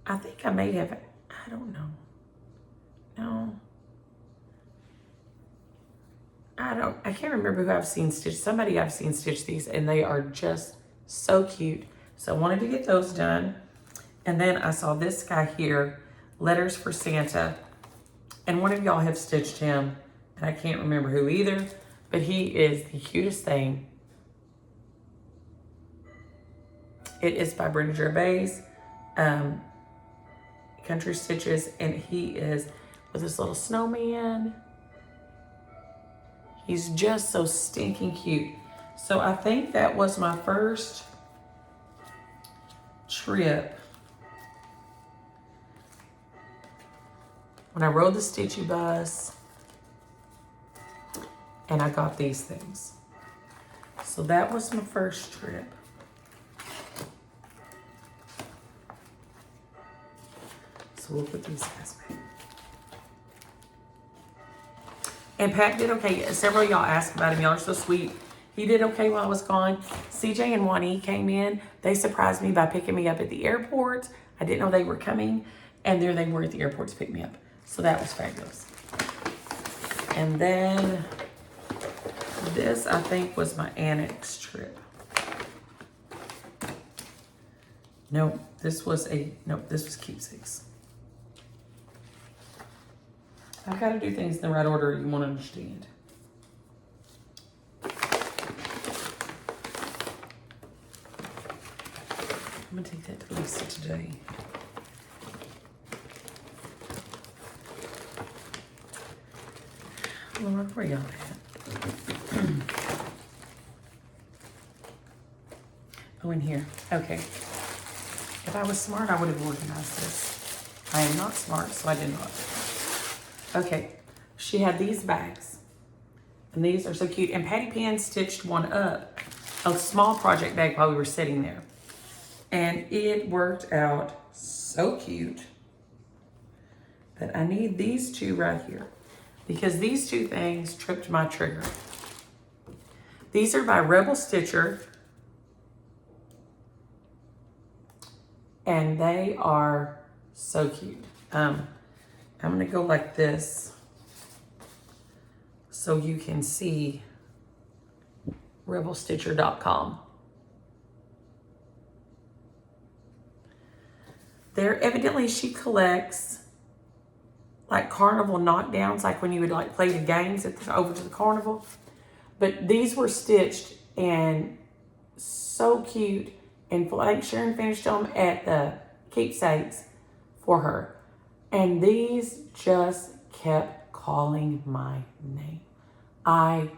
I think I may have, I don't know. No. I can't remember who I've seen stitch. Somebody I've seen stitch these, and they are just so cute. So I wanted to get those done. And then I saw this guy here, Letters for Santa. And one of y'all have stitched him, and I can't remember who either, but he is the cutest thing. It is by Brenda Gervais, Country Stitches, and he is with this little snowman. He's just so stinking cute. So I think that was my first trip when I rode the Stitchy bus and I got these things. So that was my first trip. So we'll put these guys back. And Pat did okay. Several of y'all asked about him. Y'all are so sweet. He did okay while I was gone. CJ and Juanie came in. They surprised me by picking me up at the airport. I didn't know they were coming. And there they were at the airport to pick me up. So that was fabulous. And then this, I think, was my annex trip. No, this was keepsakes. I've got to do things in the right order you won't understand. I'm going to take that to Lisa today. Lord, where y'all at? Oh, in here. Okay. If I was smart, I would have organized this. I am not smart, so I did not. Okay. She had these bags. And these are so cute. And Patty Pan stitched one up, a small project bag while we were sitting there. And it worked out so cute that I need these two right here. Because these two things tripped my trigger. These are by Rebel Stitcher. And they are so cute. I'm gonna go like this so you can see rebelstitcher.com. There, evidently she collects like carnival knockdowns, like when you would like play the games over to the carnival. But these were stitched and so cute. And I think Sharon finished them at the keepsakes for her. And these just kept calling my name. I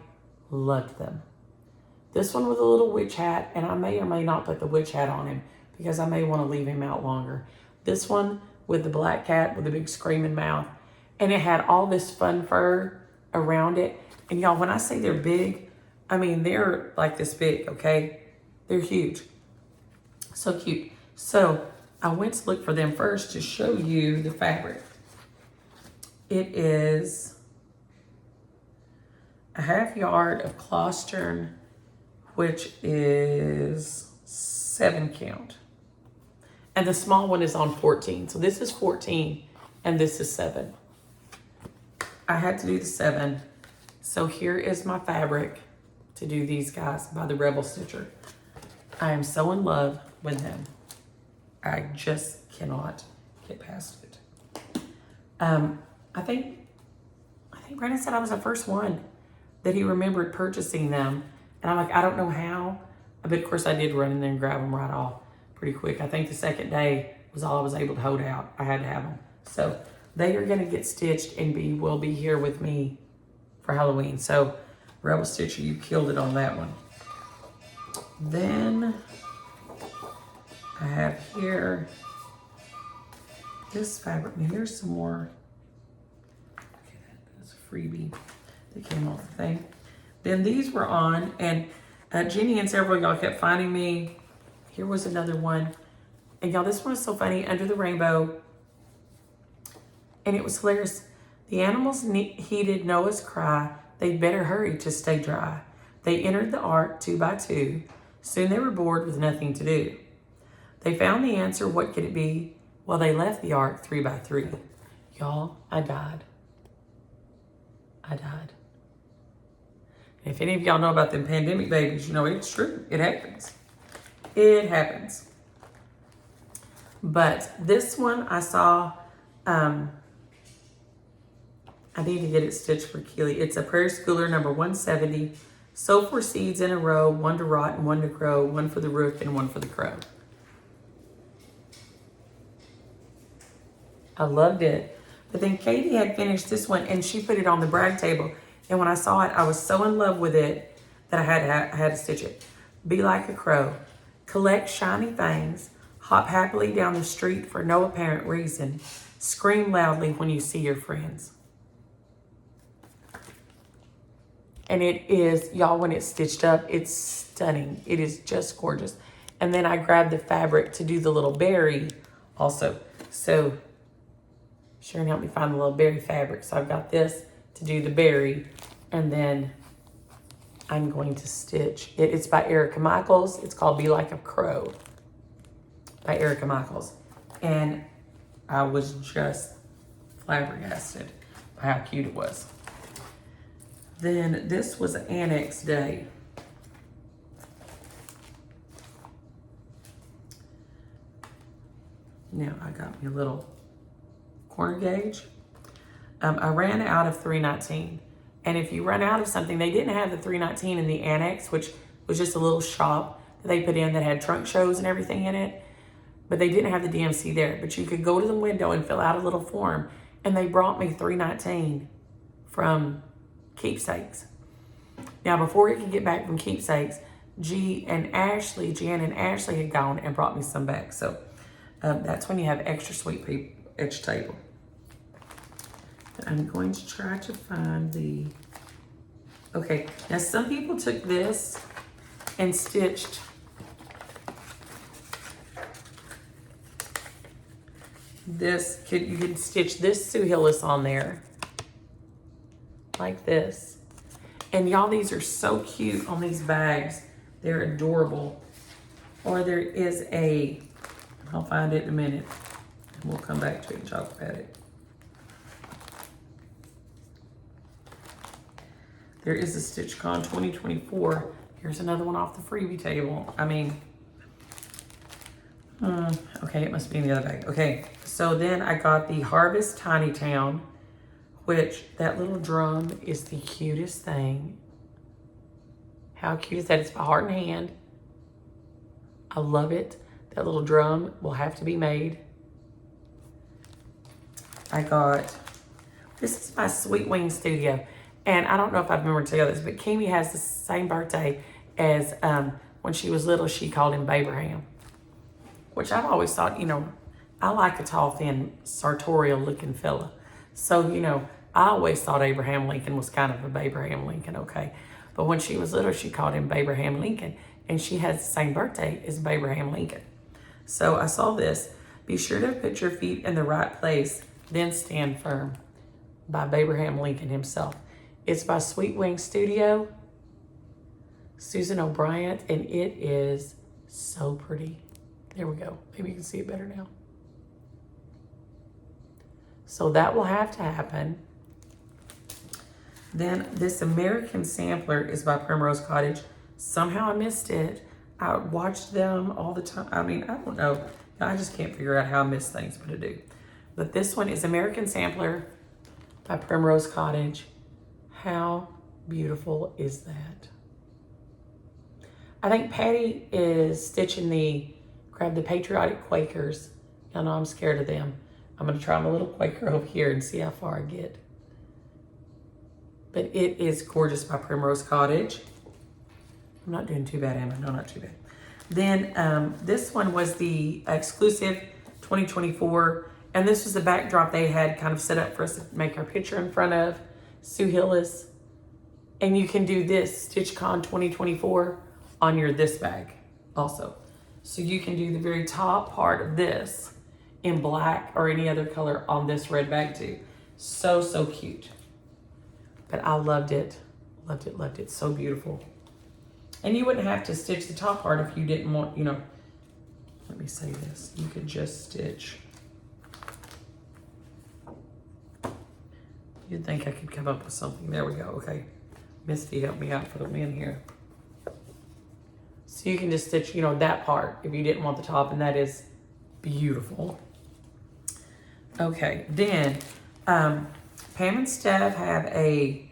loved them. This one with a little witch hat, and I may or may not put the witch hat on him because I may want to leave him out longer. This one with the black cat with the big screaming mouth. And it had all this fun fur around it. And y'all, when I say they're big, I mean, they're like this big, okay? They're huge. So cute. So I went to look for them first to show you the fabric. It is a half yard of Clostern, which is 7 count. And the small one is on 14. So this is 14 and this is 7. I had to do the 7. So here is my fabric to do these guys by the Rebel Stitcher. I am so in love with them. I just cannot get past it. I think Brandon said I was the first one that he remembered purchasing them. And I'm like, I don't know how. But of course I did run in there and grab them right off pretty quick. I think the second day was all I was able to hold out. I had to have them. So they are gonna get stitched and will be here with me for Halloween. So Rebel Stitcher, you killed it on that one. Then I have here this fabric. And here's some more. Okay, that's a freebie that came off the thing. Then these were on, and Jenny and several of y'all kept finding me. Here was another one. And y'all, this one is so funny. Under the Rainbow. And it was hilarious. The animals heeded Noah's cry. They'd better hurry to stay dry. They entered the ark 2 by 2. Soon they were bored with nothing to do. They found the answer. What could it be? Well, they left the ark 3 by 3. Y'all, I died. I died. And if any of y'all know about them pandemic babies, you know it's true. It happens. It happens. But this one I saw, I need to get it stitched for Keely. It's a Prairie Schooler number 170. Sow 4 seeds in a row, 1 to rot and 1 to grow, 1 for the rook and 1 for the crow. I loved it. But then Katie had finished this one and she put it on the brag table. And when I saw it, I was so in love with it that I had to stitch it. Be like a crow. Collect shiny things. Hop happily down the street for no apparent reason. Scream loudly when you see your friends. And it is, y'all, when it's stitched up, it's stunning. It is just gorgeous. And then I grabbed the fabric to do the little berry also. So Sharon helped me find the little berry fabric. So I've got this to do the berry. And then I'm going to stitch it. It's by Erica Michaels. It's called Be Like a Crow by Erica Michaels. And I was just flabbergasted by how cute it was. Then this was Annex Day. Now I got me a little corner gauge. I ran out of 319. And if you run out of something, they didn't have the 319 in the annex, which was just a little shop that they put in that had trunk shows and everything in it. But they didn't have the DMC there. But you could go to the window and fill out a little form. And they brought me 319 from Keepsakes. Now, before it could get back from Keepsakes, Jan and Ashley had gone and brought me some back. So that's when you have extra sweet edge table. I'm going to try to find the, okay. Now some people took this and stitched this. You can stitch this Sue Hillis on there like this. And y'all, these are so cute on these bags. They're adorable. Or there is a, I'll find it in a minute. And we'll come back to it and talk about it. There is a StitchCon 2024. Here's another one off the freebie table. I mean, okay, it must be in the other bag. Okay, so then I got the Harvest Tiny Town, which that little drum is the cutest thing. How cute is that? It's by Heart and Hand. I love it. That little drum will have to be made. I got, this is by Sweet Wing Studio. And I don't know if I've remembered to tell you this, but Kimi has the same birthday as when she was little, she called him Babraham. Which I've always thought, you know, I like a tall, thin, sartorial looking fella. So, you know, I always thought Abraham Lincoln was kind of a Babraham Lincoln, okay? But when she was little, she called him Babraham Lincoln. And she has the same birthday as Babraham Lincoln. So I saw this. Be sure to put your feet in the right place, then stand firm, by Babraham Lincoln himself. It's by Sweet Wing Studio, Susan O'Brien, and it is so pretty. There we go. Maybe you can see it better now. So that will have to happen. Then this American Sampler is by Primrose Cottage. Somehow I missed it. I watched them all the time. I mean, I don't know. I just can't figure out how I miss things, but I do. But this one is American Sampler by Primrose Cottage. How beautiful is that? I think Patty is stitching grab the Patriotic Quakers. Y'all know I'm scared of them. I'm gonna try my little Quaker over here and see how far I get. But it is gorgeous by Primrose Cottage. I'm not doing too bad, am I? No, not too bad. Then this one was the exclusive 2024. And this was the backdrop they had kind of set up for us to make our picture in front of. Sue Hillis. And you can do this StitchCon 2024 on your this bag also. So you can do the very top part of this in black or any other color on this red bag too. So, so cute. But I loved it. Loved it, loved it. So beautiful. And you wouldn't have to stitch the top part if you didn't want, you know, let me say this. You could just stitch. You'd think I could come up with something. There we go. Okay. Misty helped me out for the win here. So you can just stitch, you know, that part if you didn't want the top, and that is beautiful. Okay. Then Pam and Steph have a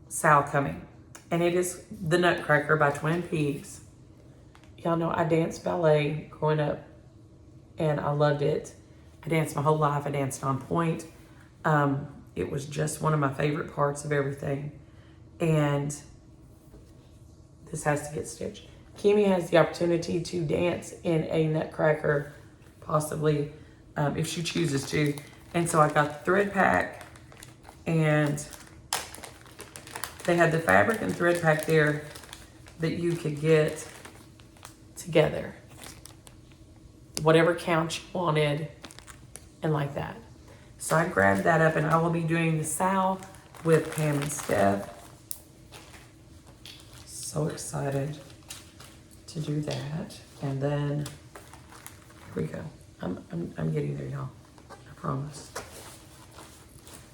sale coming, and it is The Nutcracker by Twin Peaks. Y'all know I danced ballet growing up, and I loved it. I danced my whole life. I danced on point. It was just one of my favorite parts of everything. and this has to get stitched. Kimi has the opportunity to dance in a nutcracker, possibly, if she chooses to. And so I got the thread pack, and they had the fabric and thread pack there that you could get together. Whatever count you wanted, and like that. So I grabbed that up, and I will be doing the Sal with Pam and Steph. So excited to do that. And then, here we go. I'm getting there, y'all. I promise.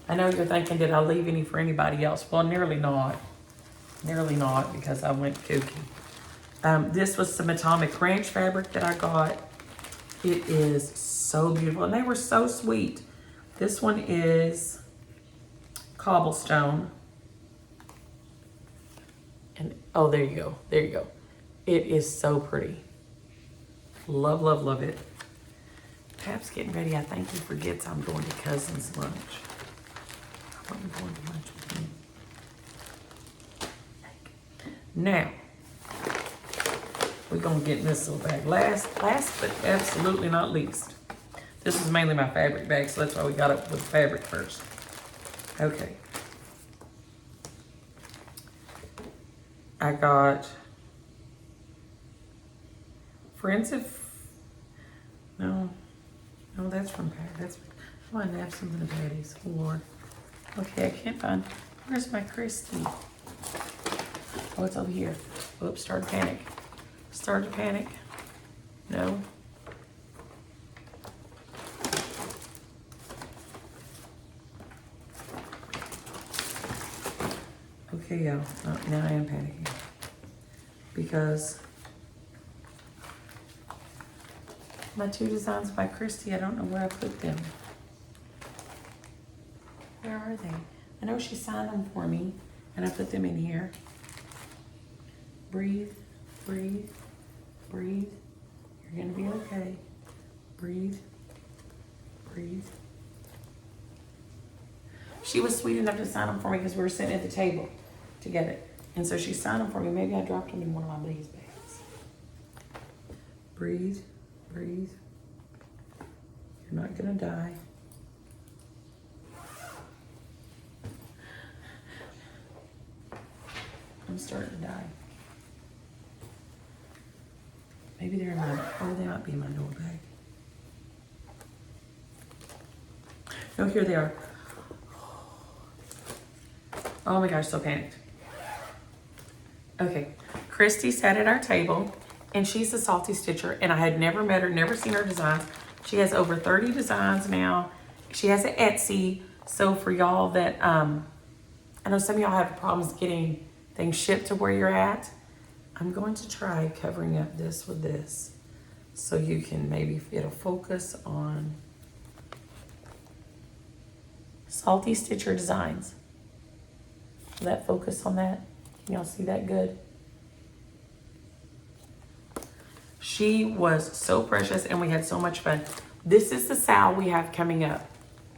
I know you're thinking, did I leave any for anybody else? Well, nearly not. Nearly not, because I went kooky. This was some Atomic Ranch fabric that I got. It is so beautiful, and they were so sweet. This one is Cobblestone. And oh, there you go. There you go. It is so pretty. Love, love, love it. Pap's getting ready. I think he forgets I'm going to cousin's lunch. I'm going to lunch with him. Now, we're going to get in this little bag. Last but absolutely not least. This is mainly my fabric bag, so that's why we got it with fabric first. Okay. I got Friends of, no, that's from Pat. That's, I want to have something of Patty's. Oh, Lord. Okay, I can't find, where's my Christy? Oh, it's over here. Oops, started to panic. Started to panic. No. Okay, y'all. Oh, now I am panicking. Because my two designs by Christy, I don't know where I put them. Where are they? I know she signed them for me, and I put them in here. Breathe, breathe, breathe. You're gonna be okay. Breathe, breathe. She was sweet enough to sign them for me because we were sitting at the table together. And so she signed them for me. Maybe I dropped them in one of my Lee's bags. Breathe, breathe. You're not gonna die. I'm starting to die. Maybe they're in my, oh, they might be in my door bag. No, here they are. Oh my gosh, so panicked. Okay, Christy sat at our table, and she's a Salty Stitcher, and I had never met her, never seen her designs. She has over 30 designs now. She has an Etsy, so for y'all that, I know some of y'all have problems getting things shipped to where you're at. I'm going to try covering up this with this, so you can maybe, it'll focus on Salty Stitcher Designs. Will that focus on that? Can y'all see that good? She was so precious, and we had so much fun. This is the Sal we have coming up.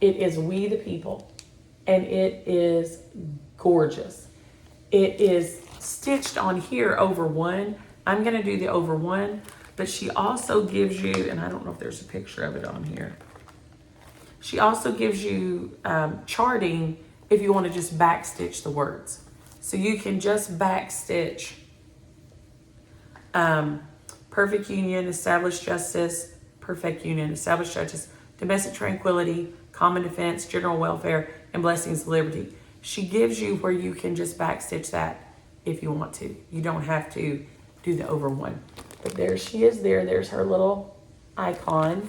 It is We the People, and it is gorgeous. It is stitched on here over one. I'm gonna do the over one, but she also gives you, and I don't know if there's a picture of it on here. She also gives you charting if you want to just back stitch the words. So you can just back stitch perfect union, established justice, perfect union, established justice, domestic tranquility, common defense, general welfare, and blessings of liberty. She gives you where you can just back stitch that if you want to. You don't have to do the over one. But there she is there. There's her little icon.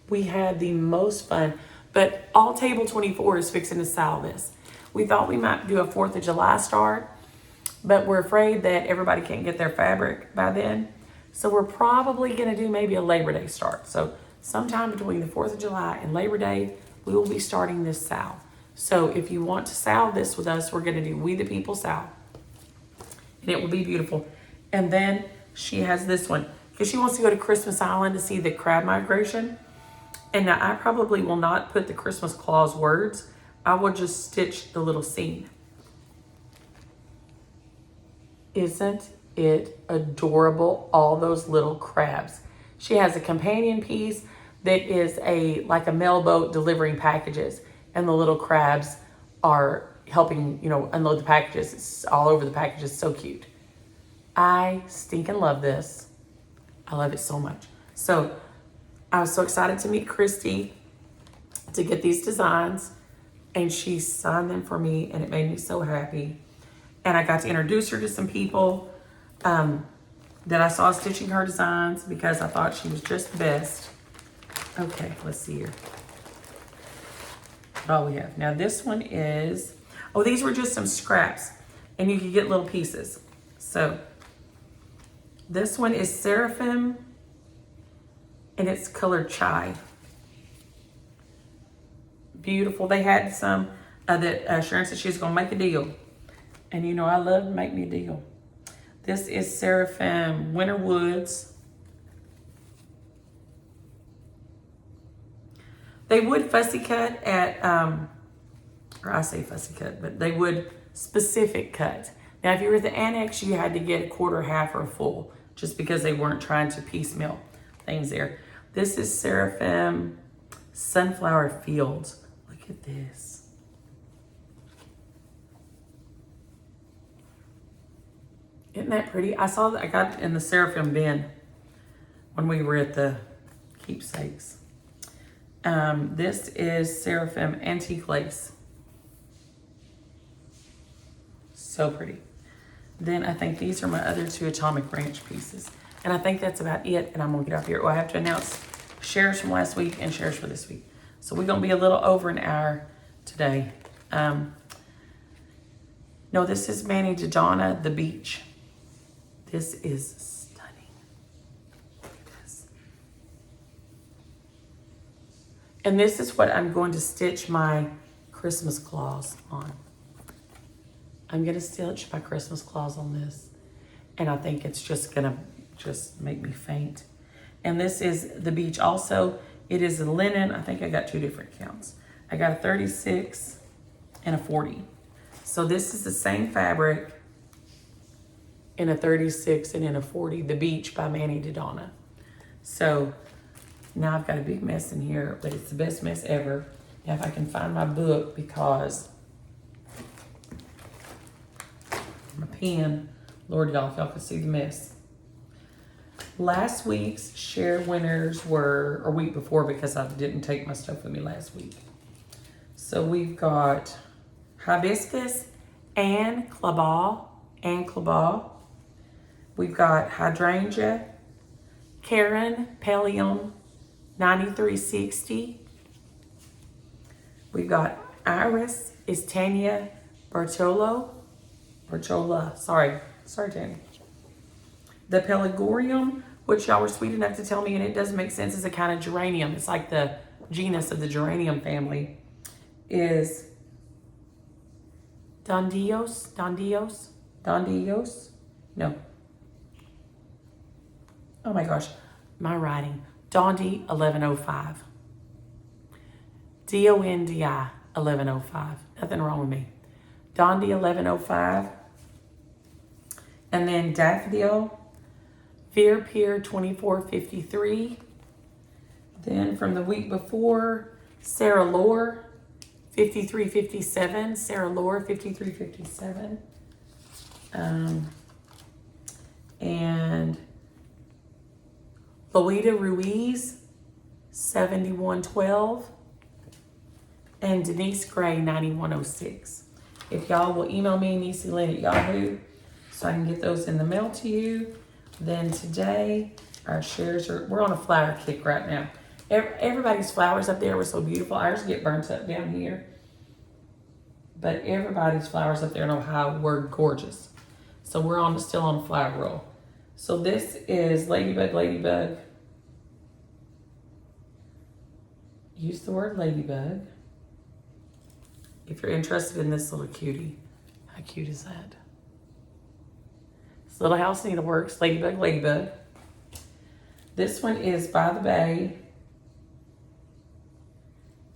We had the most fun. But all table 24 is fixing to sell this. We thought we might do a 4th of July start, but we're afraid that everybody can't get their fabric by then. So we're probably gonna do maybe a Labor Day start. So sometime between the 4th of July and Labor Day, we will be starting this sal. So if you want to sal this with us, we're gonna do We the People sal. And it will be beautiful. And then she has this one, because she wants to go to Christmas Island to see the crab migration. And now I probably will not put the Christmas clause words, I will just stitch the little seam. Isn't it adorable? All those little crabs. She has a companion piece that is like a mail boat delivering packages, and the little crabs are helping, unload the packages. It's all over the packages. So cute. I stinking love this. I love it so much. So I was so excited to meet Christy to get these designs, and she signed them for me, and it made me so happy. And I got to introduce her to some people that I saw stitching her designs because I thought she was just the best. Okay, let's see here. What all we have. Now this one is, these were just some scraps, and you could get little pieces. So this one is Seraphim, and it's colored chai. Beautiful. They had some that Sharon said she was going to make a deal. And I love to make me a deal. This is Seraphim Winter Woods. They would fussy cut at, or I say fussy cut, but they would specific cut. Now, if you were at the annex, you had to get a quarter, half, or full, just because they weren't trying to piecemeal things there. This is Seraphim Sunflower Fields. Look at this. Isn't that pretty? I got it in the Seraphim bin when we were at the keepsakes. This is Seraphim Antique Lace. So pretty. Then I think these are my other two Atomic Ranch pieces. And I think that's about it. And I'm going to get off here. I have to announce shares from last week and shares for this week. So we're going to be a little over an hour today. No, this is Manny Dodonna, The Beach. This is stunning. Look at this. And this is what I'm going to stitch my Christmas claws on. I'm going to stitch my Christmas claws on this. And I think it's just going to make me faint. And this is The Beach also. It is a linen. I think I got two different counts. I got a 36 and a 40. So this is the same fabric in a 36 and in a 40, The Beach by Manny Dodonna. So now I've got a big mess in here, but it's the best mess ever. Now if I can find my book, because my pen, Lord, y'all, if y'all can see the mess. Last week's share winners were, or week before, because I didn't take my stuff with me last week. So we've got Hibiscus and Claball. We've got Hydrangea, Karen Pallium 9360. We've got Iris is Tanya Bartola, sorry Tanya. The Pelagorium, which y'all were sweet enough to tell me, and it does make sense, is a kind of geranium. It's like the genus of the geranium family, is Dondios? No. Oh my gosh, my writing. Dondi 1105. Dondi 1105. Nothing wrong with me. Dondi 1105. And then Daffodil, Veer Pier 2453. Then from the week before, Sarah Lore 5357. Sarah Lore 5357. And Loida Ruiz 7112. And Denise Gray 9106. If y'all will email me, NiecyLynn at Yahoo, so I can get those in the mail to you. Then today, our shares we're on a flower kick right now. Everybody's flowers up there were so beautiful. Ours get burnt up down here. But everybody's flowers up there in Ohio were gorgeous. So we're still on a flower roll. So this is Ladybug. Use the word ladybug. If you're interested in this little cutie. How cute is that? It's Little House Needleworks, Ladybug. This one is By the Bay.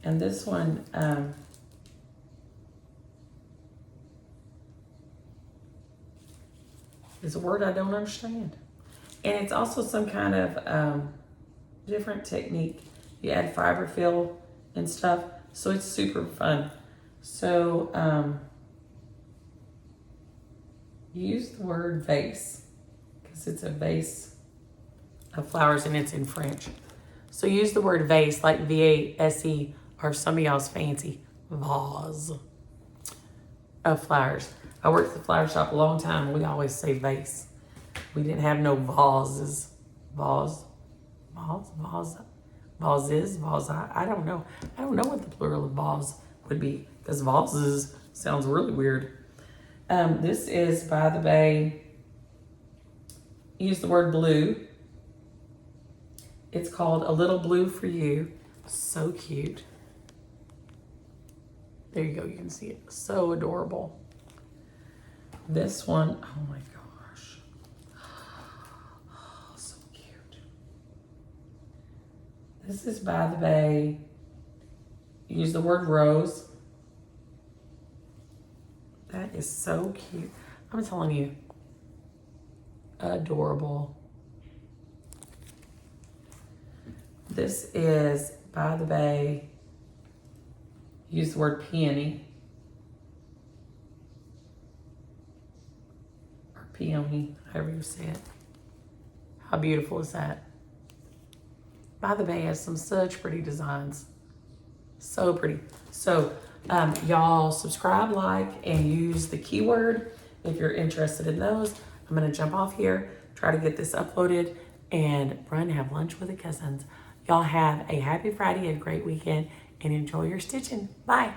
And this one is a word I don't understand. And it's also some kind of different technique. You add fiber fill and stuff, so it's super fun. So use the word vase, because it's a vase of flowers and it's in French. So use the word vase, like V-A-S-E, or some of y'all's fancy vase of flowers. I worked at the flower shop a long time. We always say vase. We didn't have no vases. Vases. I don't know. I don't know what the plural of vase would be, because vases sounds really weird. This is By the Bay. Use the word blue. It's called A Little Blue for You. So cute. There you go. You can see it. So adorable. This one, oh my gosh. Oh, so cute. This is By the Bay. Use the word rose. That is so cute. I'm telling you. Adorable. This is By the Bay. Use the word peony. Or peony, however you say it. How beautiful is that? By the Bay has some such pretty designs. So pretty. So y'all subscribe, like, and use the keyword if you're interested in those. I'm going to jump off here, try to get this uploaded, and run have lunch with the cousins. Y'all have a happy Friday, a great weekend, and enjoy your stitching. Bye.